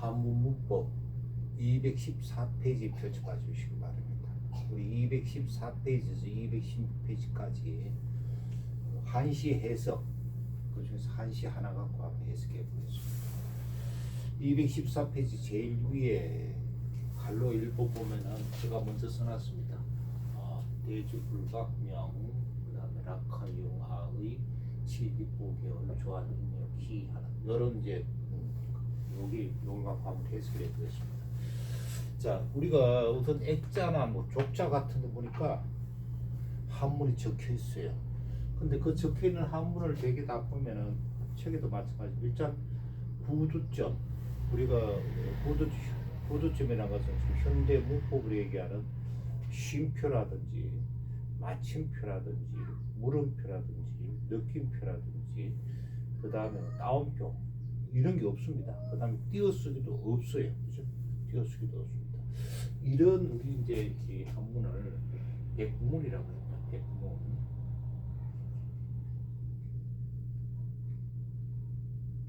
한문 문법 214페이지 펼쳐 봐주시기 바랍니다. 우리 214페이지에서 216페이지까지 한시 해석, 그 중에서 한시 하나 갖고 한번 해석해 보겠습니다. 214페이지 제일 위에 갈로 읽어보면은 제가 먼저 써놨습니다. 대주불각명, 그 다음에 락하용하의 치비보계열 조한인력 희하나 이런 이제 여기 용각 한번 해석해 보겠습니다. 자, 우리가 우선 액자나 뭐 족자 같은 거 보니까 한문이 적혀 있어요. 근데 그 적혀 있는 한문을 되게 다 보면은 책에도 마찬가지. 일단 구두점, 우리가 구두점이라는 것은 현대 문법으로 얘기하는 쉼표라든지 마침표라든지 물음표라든지 느낌표라든지 그 다음에 따옴표 이런 게 없습니다. 그 다음에 띄어쓰기도 없어요. 그죠? 띄어쓰기도 없습니다. 이런 우리 이제 이 한문을 백문이라고 합니다.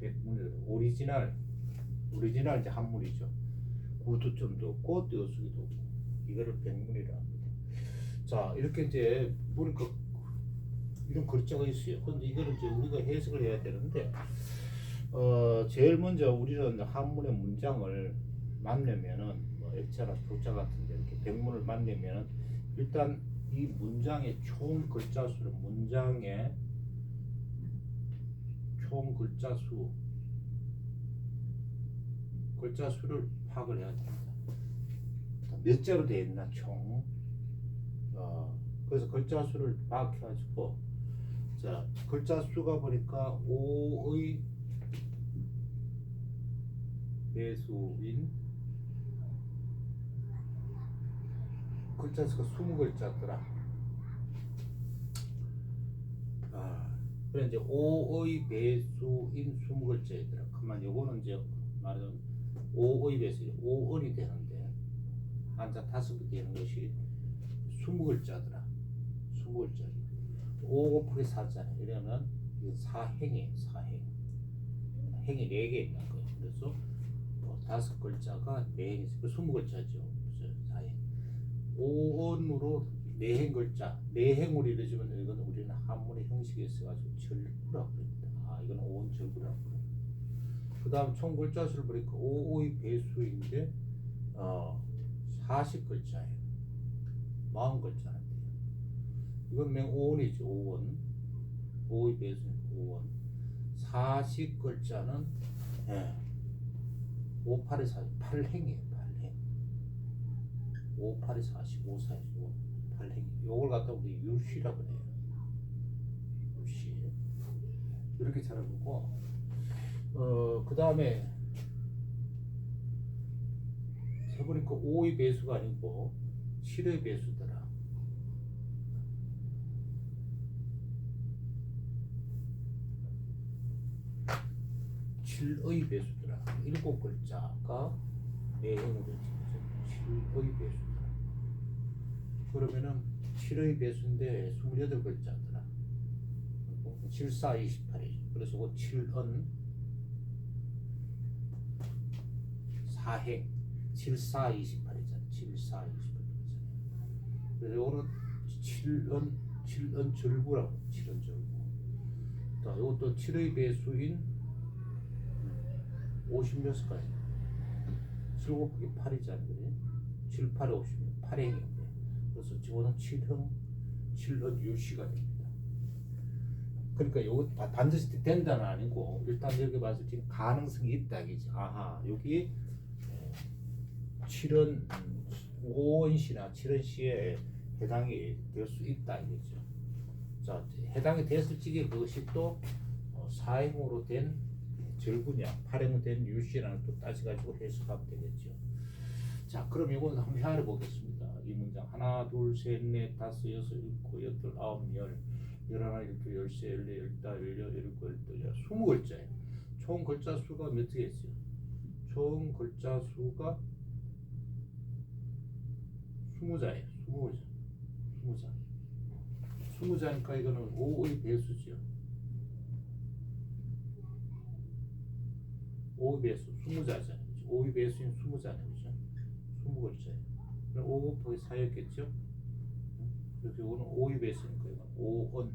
백문이라고. 오리지널 이제 한문이죠. 구두점도 없고 띄어쓰기도 없고 이거를 백문이라고 합니다. 자, 이렇게 이제 보니까 이런 글자가 있어요. 근데 이거를 이제 우리가 해석을 해야 되는데 제일 먼저 우리는 한문의 문장을 만내면은 뭐 액자나 조자 같은 데 이렇게 백문을 만내면은 일단 이 문장의 총 글자 수를 문장의 총 글자 수를 파악을 해야 됩니다. 몇 자로 되어 있나 총. 그래서 글자 수를 파악해가지고 자 글자 수가 보니까 5의 배수인 글자 수가 20글자더라. 그래 이제 5의 배수인 20글자이더라. 그만 요거는 이제 말하자면 5의 배수 5원이 되는데 한자 5개 되는 것이 20글자더라. 20글자. 5 곱하기 4잖아요. 이러면 사행이에요. 행이 4개 있는 거예요. 그래서 5글자가 4행이 있어요. 20글자죠. 사행. 5원으로 4행 글자, 4행으로 이루어지면 이건 우리는 한문의 형식에 있어가지고 절구라고 합니다. 이건 5원 절구라고 합니다. 그 다음 총 글자 수를 보니까 5의 배수인데 40글자예요. 40글자인데요. 이건 맹 5원이죠. 5원. 5의 배수니까 5원. 40글자는 5, 8에 40, 8행이에요. 8행. 5, 8에 40, 5, 40, 5, 8행. 요걸 갖다 우리 유시라고 해요. 유시. 이렇게 찾아보고 그 다음에 해보니까 5의 배수가 아니고 7의 배수더라. 7의 배수더라. 7글자가 4행으로 되죠. 7의 배수더라. 그러면은 7의 배수인데 28글자더라. 7, 4, 28이죠. 그래서 그 7은 4행 7, 4, 28이잖아요. 7, 4, 28이잖아요. 그래서 이거는 7은 절구라고. 7은 절구. 자, 이것도 7의 배수인 56가지. 7 곱하기 8이잖아요. 7, 8에 56, 8행인데. 그래서 이거는 7은 유시가 됩니다. 그러니까 이거 반드시 된다는 아니고 일단 여기 봐서 지금 가능성이 있다 이거지. 여기 7은 5원시나 7원시에 해당이 될 수 있다 이거죠. 자, 해당이 됐을 적에 그것이 또 사행으로 된 절구냐 8행으로 된 유시라는 또 따져가지고 해석하면 되겠죠. 자, 그럼 이건 한번 헤아려 보겠습니다. 이 문장 하나 둘 셋 넷 다섯 여섯 일곱 여덟 아홉 열 열하나 열둘 열세 열네 열다 열여 열일곱 열여덟 20글자예요. 총 글자 수가 몇 개 있어요? 총 글자 수가 20자예요. 20자. 20자니까 이거는 5의 배수죠. 5의 배수 20자잖아요. 5의 배수인 20자네, 그죠? 20글자예요. 그럼 5 곱하기 4였겠죠? 그래서 이거는 5의 배수니까 이건 5은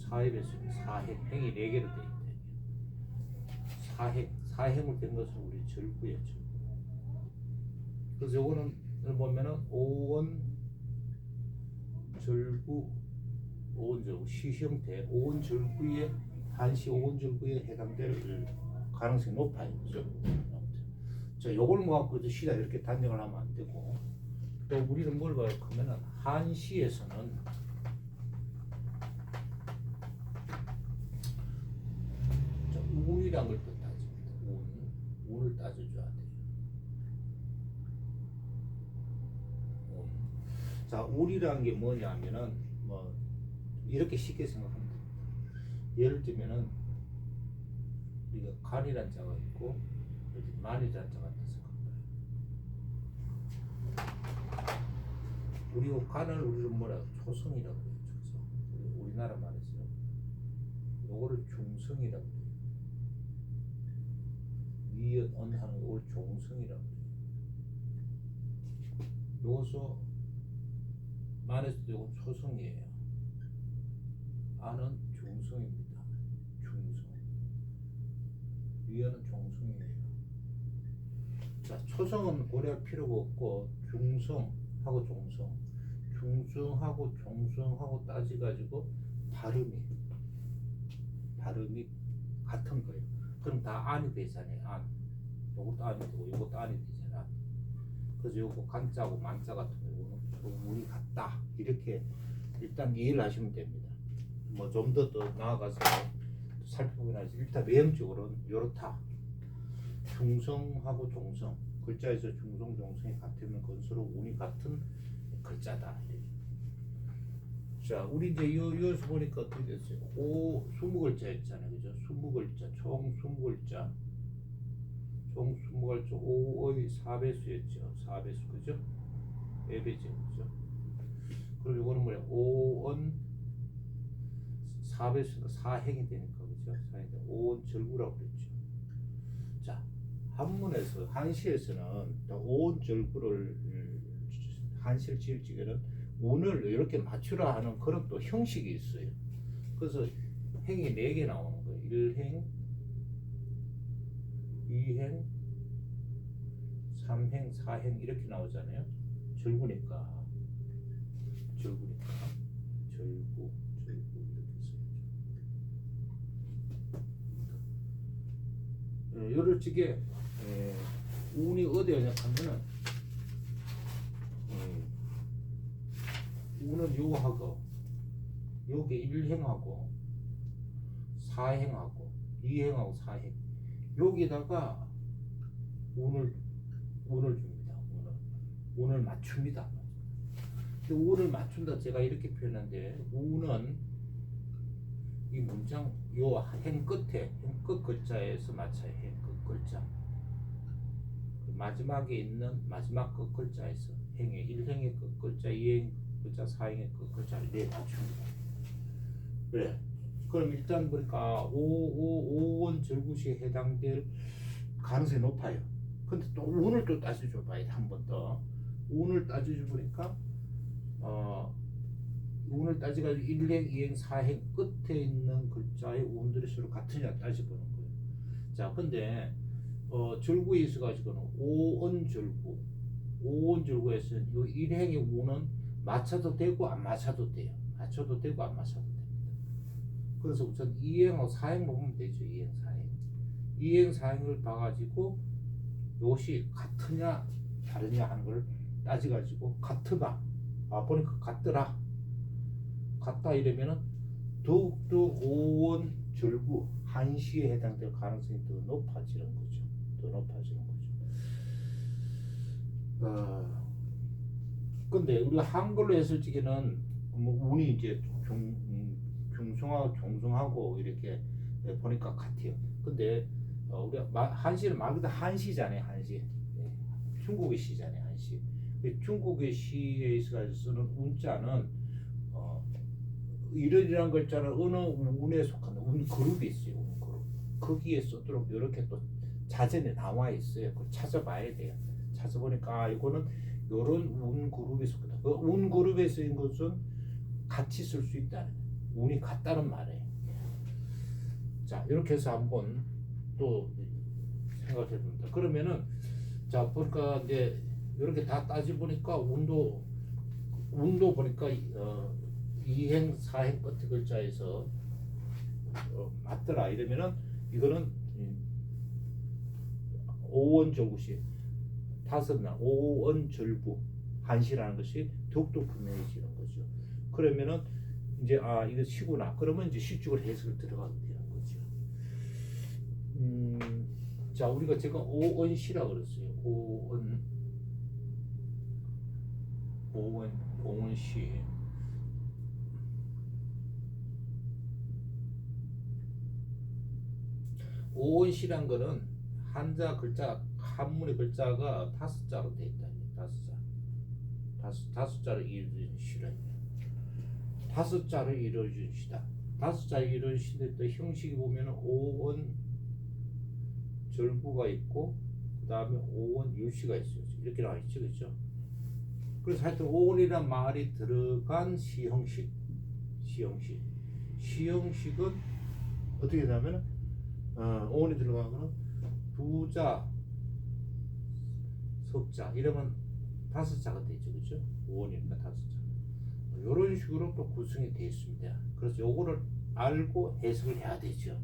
4의 배수는 4행, 행이 4개로 되어 있다. 4행을 된 것은 우리 절구였죠. 그래서 요거는 보면은 5원 절구, 5원 절구 시형태, 5원 절구의 한시 5원 절구에 해당될 가능성이 높아요. 그죠? 자, 요걸 모아갖고 시다 이렇게 단정을 하면 안 되고, 또 우리는 뭘 봐요? 그러면은 한시에서는 운이란 걸 또 따집니다. 운을 따져줘야 돼요. 자, 운이란 게 뭐냐면은 뭐 이렇게 쉽게 생각하면 됩니다. 예를 들면은 우리가 간이란 자가 있고 만이란 자가 있다 생각해봐요. 우리가 간을 우리는 뭐라 초성이라고 해요. 초성. 우리나라 말에서 요거를 중성이라고 해요. 위에 언 하는 걸 종성이라고 해요. 요것도 만에서도 이건 초성이에요. 안은 중성입니다. 중성. 위에는 종성이에요. 자, 초성은 고려할 필요가 없고 중성하고 종성, 중성하고 종성하고 따지가지고 발음이 같은 거예요. 그럼 다 안이 되잖아요. 안. 요것도 안이 되고 요것도 안이 되잖아. 그래서 요거 간자고 만자 같은 거는 운이 같다. 이렇게 일단 이해를 하시면 됩니다. 뭐 좀 더 나아가서 살펴보긴 하지. 일단 외형적으로는 요렇다. 중성하고 종성. 글자에서 중성, 종성이 같으면 그건 서로 운이 같은 글자다. 자, 우리 이제 여기서 보니까 어떻게 됐어요? 20글자였잖아요. 그죠? 20글자, 총 20글자. 총 20글자, 5의 4배수였죠. 4배수, 그죠? 4배죠, 그죠? 그럼 이거는 뭐야? 5은 4배수가 4행이 되니까, 그죠? 4행이 5은 절구라고 그랬죠. 자, 한문에서, 한시에서는 5은 절구를 한시를 지을 적에는 운을 이렇게 맞추라 하는 그런 또 형식이 있어요. 그래서 행이 4개 나오는 거예요. 1행, 2행, 3행, 4행 이렇게 나오잖아요. 절구니까 절구 이렇게 써야죠. 요럴 적에 운이 어디에 하냐면은 운은 요하고 요게 1행하고 4행하고 2행하고 4행 여기다가 운을 줍니다. 운을 맞춥니다. 운을 맞춘다 제가 이렇게 표현하는데 운은 이 문장 요 행 끝에 행 끝 글자에서 맞춰요. 행 끝 글자 마지막에 있는 마지막 끝 글자에서 행의 1행의 끝 글자 2행 글자 4행의 끝 글자를 맞춥니다. 그래. 그럼 일단 보니까 5원 절구시에 해당될 가능성이 높아요. 근데 또 운을 또 따져줘 봐야 돼. 한 번 더 운을 따져줘 보니까 운을 따져가지고 1행, 2행, 4행 끝에 있는 글자의 운들이 서로 같으냐 따져보는 거예요. 자, 근데 절구에 있어가지고는 5원 절구에서는 이 1행의 운은 맞춰도 되고 안 맞춰도 돼요. 맞춰도 되고 안 맞춰도 됩니다. 그래서 우선 2행하고 4행 보면 되죠. 2행, 4행. 2행, 4행을 봐가지고 요것이 같으냐 다르냐 하는 걸 따져가지고 같으다. 보니까 같더라. 같다 이러면은 더욱더 5원 절구 한시에 해당될 가능성이 더 높아지는 거죠. 더 높아지는 거죠. 근데 우리가 한글로 했을 적에는 뭐 운이 이제 중성하고 종성하고 이렇게 보니까 같아요. 근데 우리가 한시는 말 그대로 한시잖아요. 한시. 중국의 시잖아요. 한시. 중국의 시에 있어서 쓰는 운자는 이런이란 글자는 어느 운에 속한 운 그룹이 있어요. 운 그룹. 거기에 쓰도록 이렇게 또 자전에 나와 있어요. 그걸 찾아봐야 돼요. 찾아보니까 이거는 요런 운 그룹에 속하다. 그 운 그룹에 쓰인 것은 같이 쓸 수 있다는 운이 같다는 말이에요. 자 이렇게 해서 한번 또 생각해 봅니다. 그러면은 자 보니까 이제 이렇게 다 따지 보니까 운도 보니까 이행 사행 끝에 글자에서 맞더라 이러면은 이거는 오원절구시 다섯 날 오원절구 한시라는 것이 더욱더 분명해지는 거죠. 그러면은 이제 아 이거 시구나 그러면 이제 시축을 해석을 들어가게 되는 거죠. 자 우리가 제가 오원시라 그랬어요. 오원시 오원시란 거는 한자 글자 한문의 글자가 다섯 자로 돼 있다. 다섯 자를 이루어진 시라. 다섯 자를 이루어진 시다. 다섯 자를 이루어진 시인데 또 형식이 보면 오원 절구가 있고 그 다음에 오원 유시가 있어요. 이렇게 나와 있죠, 그렇죠? 그래서 하여튼 오원이란 말이 들어간 시형식. 시형식은 어떻게 되냐면 오원이 들어가면 두자, 석자 이러면 다섯 자가 되죠, 그렇죠? 오원이니까 다섯 자. 이런 식으로 또 구성이 되어 있습니다. 그래서 요거를 알고 해석을 해야 되죠.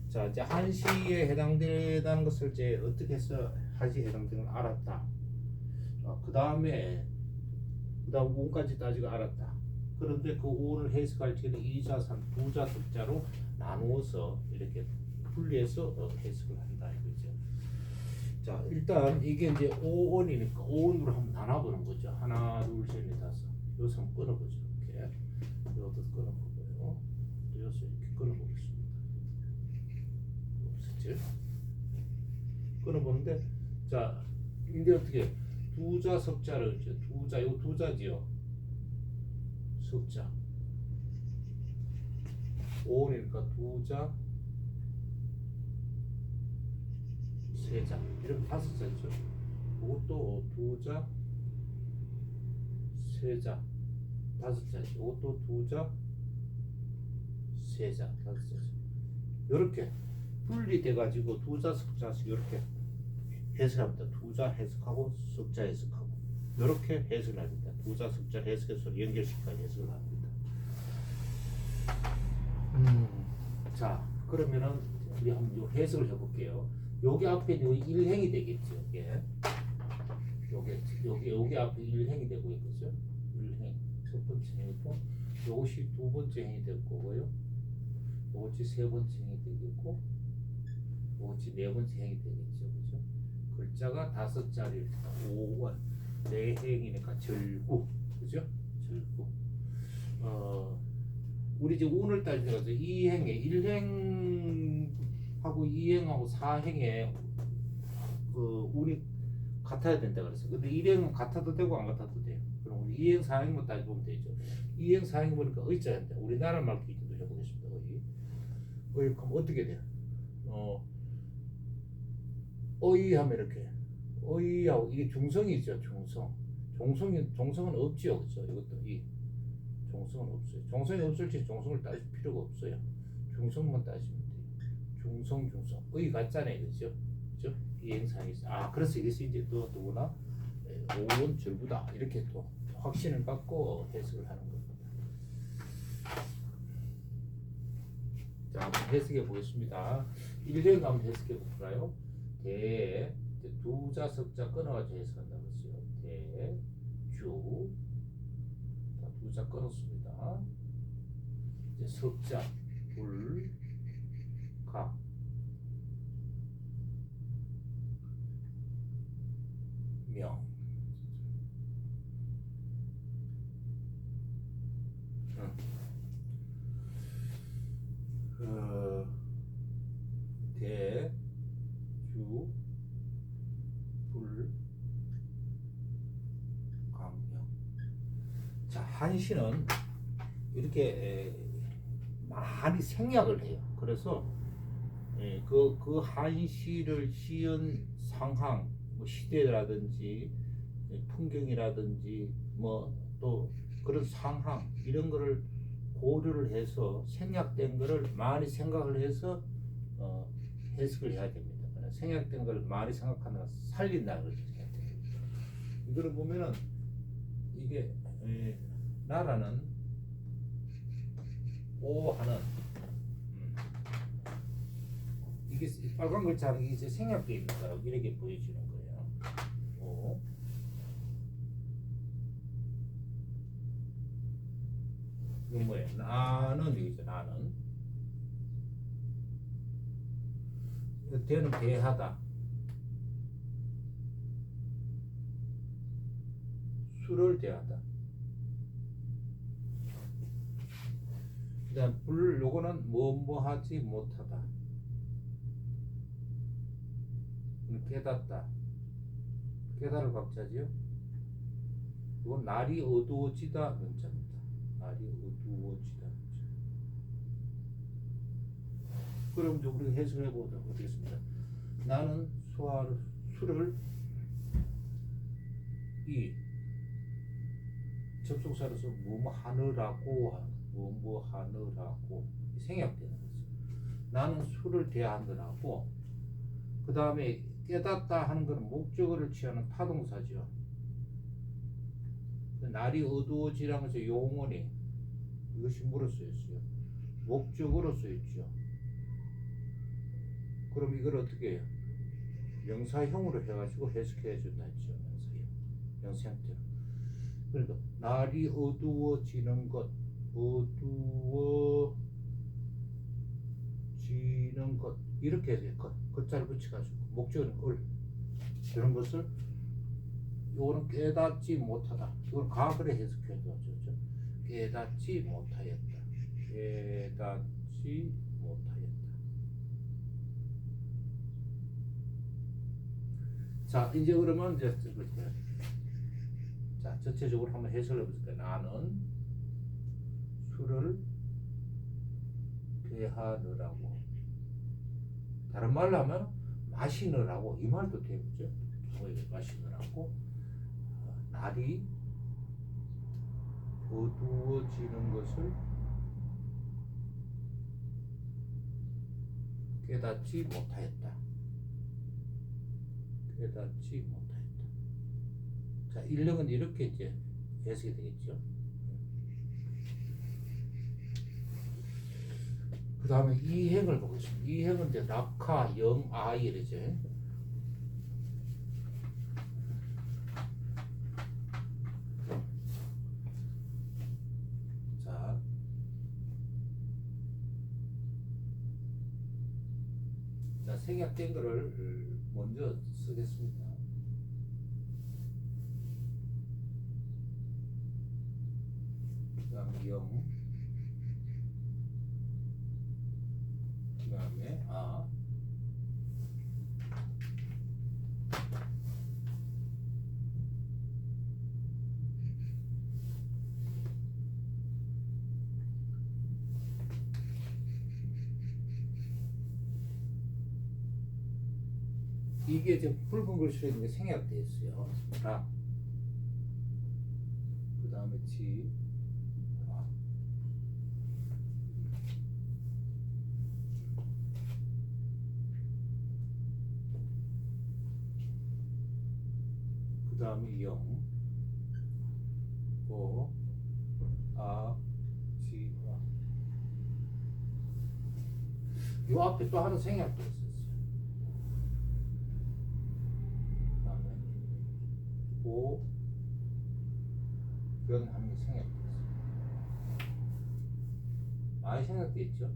자 이제 한시에 해당되는 것을 이제 어떻게 해서 한시에 해당되는 걸 알았다. 그 다음 운까지 따지고 알았다. 그런데 그 운을 해석할 때는 이자산 두자 석자로 나누어서 이렇게 분리해서 해석을 한다 이거죠. 자 일단 이게 이제 5원이니까 5원으로 한번 나눠보는 거죠. 하나 둘셋넷 다섯 여기서 한번 끊어보죠. 이렇게 여기서 끊어보고요. 또 여기서 이렇게 끊어보겠습니다. 없었죠? 끊어보는데 자 이제 어떻게 두자 석자를 이제 두자 요 두자지요. 석자 5원이니까 두자 세자 이러면 다섯 자죠. 이것도 두자 세자 다섯 자죠. 이것도 두자 세자 다섯 자죠. 이렇게 분리돼 가지고 두자 석자씩 이렇게 해석합니다. 두자 해석하고 석자 해석하고 이렇게 해석을 합니다. 두자 석자 해석해서 연결시켜 해석을 합니다. 자 그러면은 우리 한번 해석을 해볼게요. 여기 앞에 여기 일행이 되겠죠. 이게 여기 앞에 일행이 되고 있겠죠. 일행 첫 번째 행이고 이것이 두 번째 행이 될 거고요. 이것이 세 번째 행이 되겠고 이것이 네 번째 행이 되겠죠. 그죠? 글자가 다섯 자리니까 5원 네 행이니까 절구 그죠? 절구 우리 이제 운을 따지면서 2행에 1행하고 2행하고 4행에 그 운이 같아야 된다 그랬어요. 근데 1행은 같아도 되고 안 같아도 돼요. 그럼 우리 2행 4행만 따져보면 되죠. 2행 4행 보니까 의자인데 우리나라 말 기준으로 해보겠습니다. 의 그럼 어떻게 돼요? 어이 하면 이렇게 어이하고 이게 중성이죠. 종성은 없지요. 그렇죠? 이것도 이 종성은 없어요. 종성이 없을지 종성을 따질 필요가 없어요. 중성만 따지면 돼요. 중성 의 같잖아요. 그죠? 그죠? 이 행상이 있어. 그래서 이것이 이제 또 누구나 오원 절구다 이렇게 또 확신을 갖고 해석을 하는 겁니다. 자 한번 해석해 보겠습니다. 1행 한번 해석해 볼까요? 두자 석자 끊어가지고 해석한다고 했어요. 대주 두자 끊었습니다. 이제 석자 불가 명 대주 불강명. 자 한시는 이렇게 많이 생략을 해요. 그래서 예, 그 한시를 씌운 상황, 뭐 시대라든지 풍경이라든지 뭐 또 그런 상황 이런 거를 고려를 해서 생략된 거를 많이 생각을 해서 해석을 해야 됩니다. 생략된 걸 많이 생각하다가 살린다 그러죠. 이거를 보면은 이게 나라는 오 하는 이게 빨간 글자는 이제 생략되어 있는 거라고 이렇게 보여지는 거예요. 오. 이건 뭐예요? 나는 여기죠. 나는 대는 대하다. 수를 대하다. 그다음 불 요거는 뭐 하지 못하다. 깨닫다. 깨달을 박자지요. 이건 날이 어두워지다 문자입니다. 날이 어두워지다. 그럼 이제 우리 해석해 보도록 하겠습니다. 나는 수를 이 접속사로서 뭐뭐 하느라고 뭐뭐 하느라고 생략되는 거죠. 나는 수를 대하느라고. 그 다음에 깨닫다 하는 것은 목적어를 취하는 타동사죠. 날이 어두워지라면서 용언이 이것이 뭐로 쓰였어요? 목적어로 쓰였죠. 그럼 이걸 어떻게 해요? 명사형으로 해가지고 해석해 준다 했죠. 명사형 형태로. 그러니까 날이 어두워지는 것, 어두워지는 것 이렇게 해서 겉자를 붙여가지고 목적은 을 이런 것을 이거는 깨닫지 못하다. 이걸 과거에 해석해 줬죠. 깨닫지 못하였다. 깨닫지 못하였다. 자, 이제 그러면 이제 자, 전체적으로 한번 해석을 해보실까요? 나는 술을 대하느라고. 다른 말로 하면 마시느라고 이 말도 되겠죠. 마시느라고 날이 어두워지는 것을 깨닫지 못하였다. 깨닫지 못하였다. 자, 인력은 이렇게 이제 해석이 되겠죠. 그 다음에 이행을 보겠습니다. 이행은 이제 낙하, 영, 아이 이러죠. 자, 생략된 거를 먼저 쓰겠습니다. 그 다음에 영, 그 다음에 아, 이게 지금 붉은 글씨로 있는 게 생략되어 있어요. 라. 그 다음에 지, 라. 그 다음에 영, 오, 아, 지, 라. 요 앞에 또 하나 생략되어 있어요. 오, 변 하는 게 생략되어 있어요. 많이 생략되어 있죠.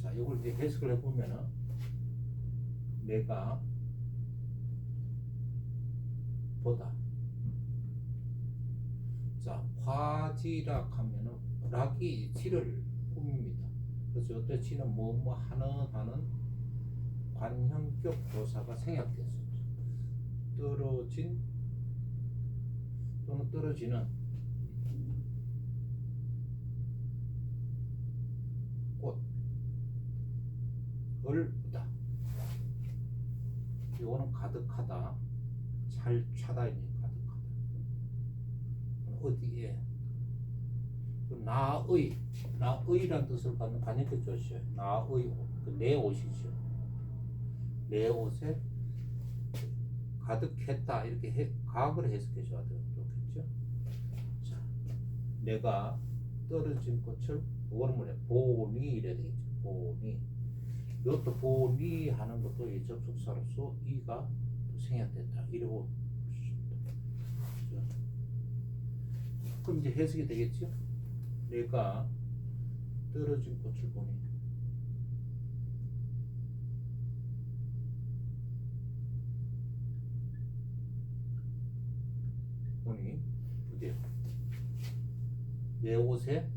자, 이걸 이제 해석을 해보면은 내가 보다. 자, 화지락 하면은 락이 지를 꾸밉니다. 그래서 어떤 지는 뭐뭐 하는 관형격 도사가 생략됐습니다. 떨어진 또는 떨어지는 꽃. 넓다. 이거는 가득하다. 잘 차다 있는 가득하다. 어디에? 나의란 뜻을 갖는 관역격 조시예요. 나의 옷, 내 옷이죠. 내 옷에 가득했다 이렇게 가학을 해석해 줘야 좋겠죠. 자, 내가 떨어진 꽃을 원문에 보니 이래 되겠죠. 보니. 이것도 보니 하는 것도 이 접속사로서 이가 생략됐다 이러고 그럼 이제 해석이 되겠죠. 내가 떨어진 꽃을 보니 어디요? 내 옷에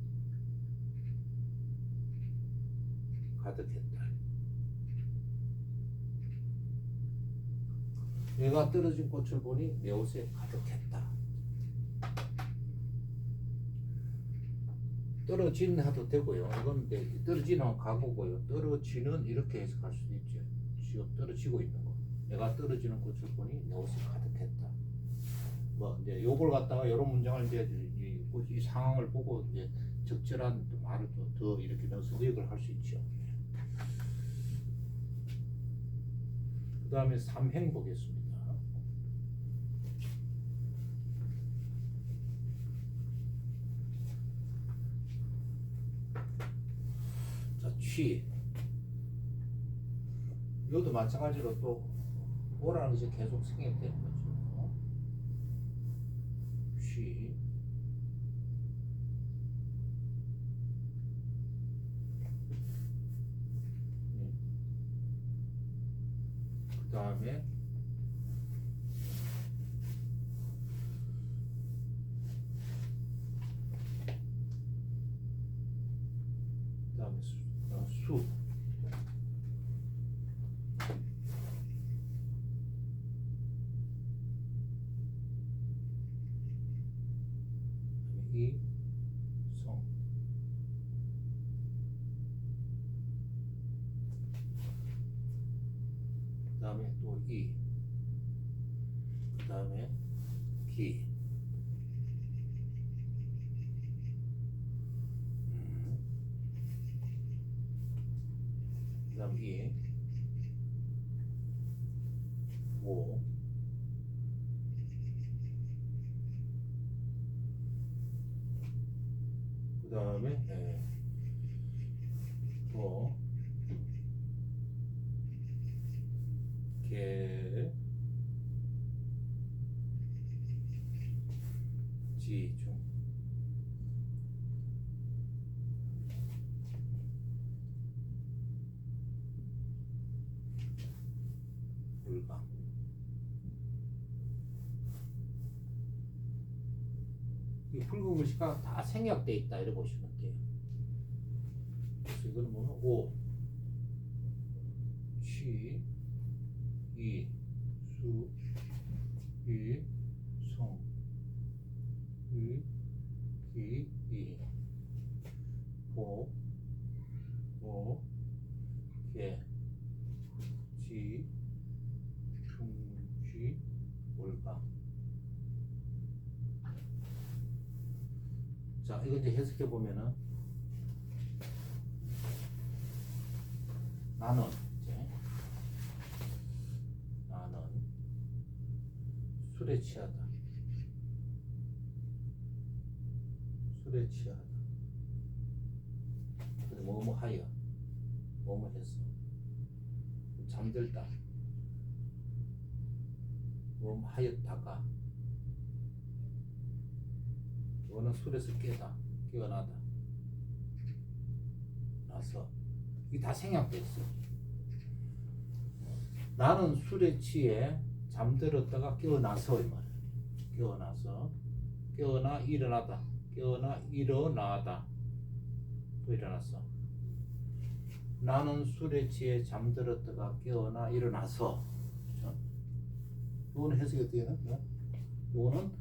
가득했다. 내가 떨어진 꽃을 보니 내 옷에 가득했다. 떨어진 해도 되고요. 이건 떨어지는 가고고요. 떨어지는 이렇게 해석할 수도 있죠. 지금 떨어지고 있는 거. 내가 떨어지는 꽃을 보니 내 옷이 가득했다. 뭐 이제 요걸 갖다가 이런 문장을 이제 이 상황을 보고 이제 적절한 말을 더 이렇게 넣어서 의역을 할 수 있죠. 그 다음에 삼행 보겠습니다. 자, 취. 이것도 마찬가지로 또 오라는 것이 계속 생략되는 거죠. 취. 그 다음에 수. 이 성. 그 다음에 또 이. 그 다음에 기. 그 다음 이. 오. 그 다음에 뭐 개, 지, 중. 물방. 이 붉은 글씨가 다 생략돼 있다 이렇게 보시면 돼요. 그래서 이거는 보면 오, 취, 이, 수, 이, 성, 이, 기, 이, 보, 오, 개, 지, 중, 쥐, 올방. 자, 이거 이제 해석해 보면은 나는 술에 취하다. 술에 취하다. 근데 뭐뭐 하여, 뭐뭐 했어. 잠들다. 뭐뭐 하였다가. 이거는 술에서 깨어나다. 나서. 이게 다 생략됐어. 나는 술에 취해 잠들었다가 깨어나서 이 말이야. 깨어나서, 깨어나 일어나다, 깨어나 일어나다, 또 일어났어. 나는 술에 취해 잠들었다가 깨어나 일어나서. 그렇죠? 이거는 해석이 어떻게 되나? 이거는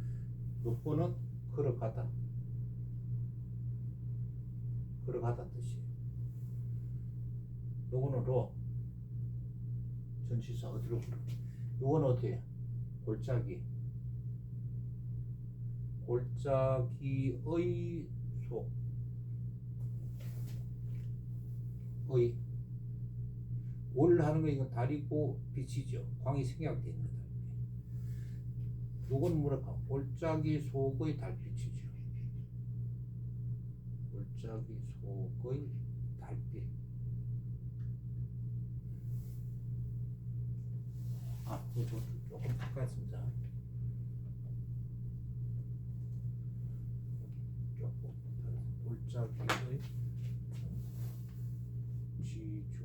요거는 걸어가다, 걸어가다 뜻이에요. 요거는 로, 전치사 어디로 부르? 이건 어때요? 골짜기. 골짜기의 속. 의. 올 하는 거 이건 달이고 빛이죠. 광이 생략되어 있는 달. 요건 뭐랄까? 골짜기 속의 달빛이죠. 골짜기 속의 달빛. 조금 바꿨습니다. 조금 골짜기의 지주.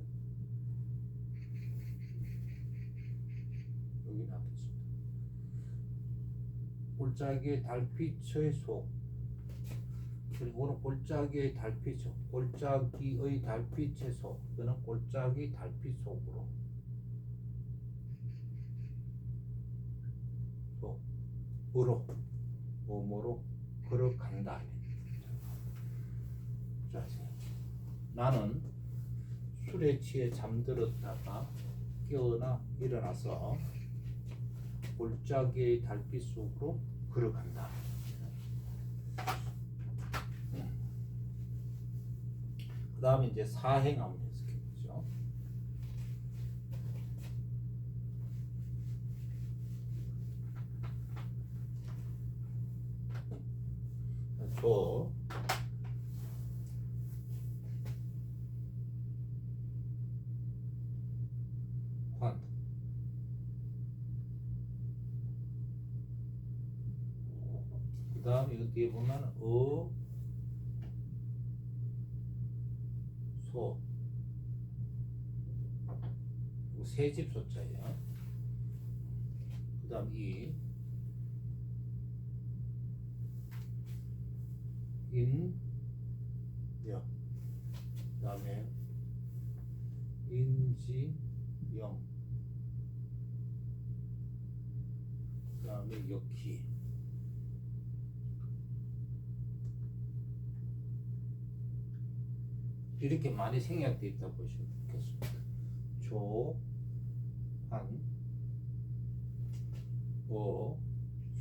여기 나왔습니다. 골짜기의 달빛의 속. 그리고는 골짜기의 달빛이죠. 골짜기의 달빛의 속. 이거는 골짜기 달빛 속으로. 속으로. 뭐뭐로 걸어간다. 자, 나는 술에 취해 잠들었다가 깨어나 일어나서 골짜기의 달빛 속으로 걸어간다. 그 다음에 이제 사행 한번 해석해 보죠. 조 환 그 다음에 이거 뒤에 보면 소 세집 소자예요. 그 다음 여. 그 다음에 인지영. 그 다음에 역희. 이렇게 많이 생략되어 있다 보시면 좋겠습니다. 조, 한, 오,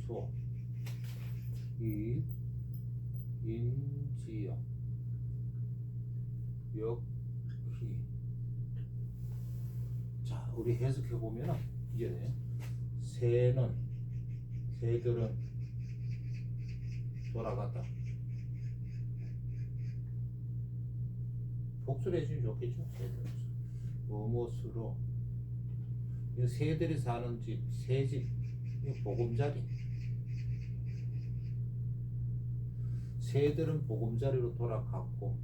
소, 인지영, 역희. 자, 우리 해석해 보면 이제 새들은 돌아갔다. 복수를 해주면 좋겠죠. 새들은 무엇으로 이 새들이 사는 집, 새집, 보금자리. 새들은 보금자리로 돌아갔고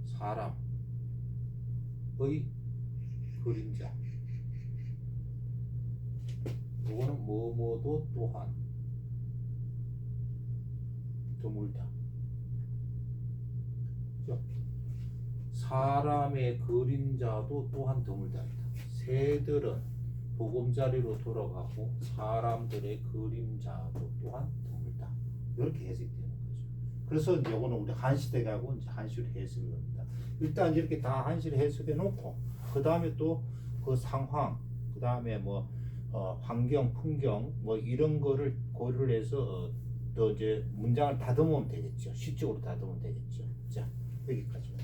사람의 그림자. 이거는 뭐뭐도 또한 드물다. 사람의 그림자도 또한 드물다. 새들은 보금자리로 돌아가고 사람들의 그림자도 또한 드물다. 이렇게 해석되는 거죠. 그래서 이제 이거는 우리 한시대하고 이제 한시로 해석을 합니다. 일단 이렇게 다 한시로 해석해 놓고 그 다음에 또 그 상황, 그 다음에 뭐 환경, 풍경 뭐 이런 거를 고려를 해서 또 이제 문장을 다듬으면 되겠죠. 시적으로 다듬으면 되겠죠. 자, 여기까지.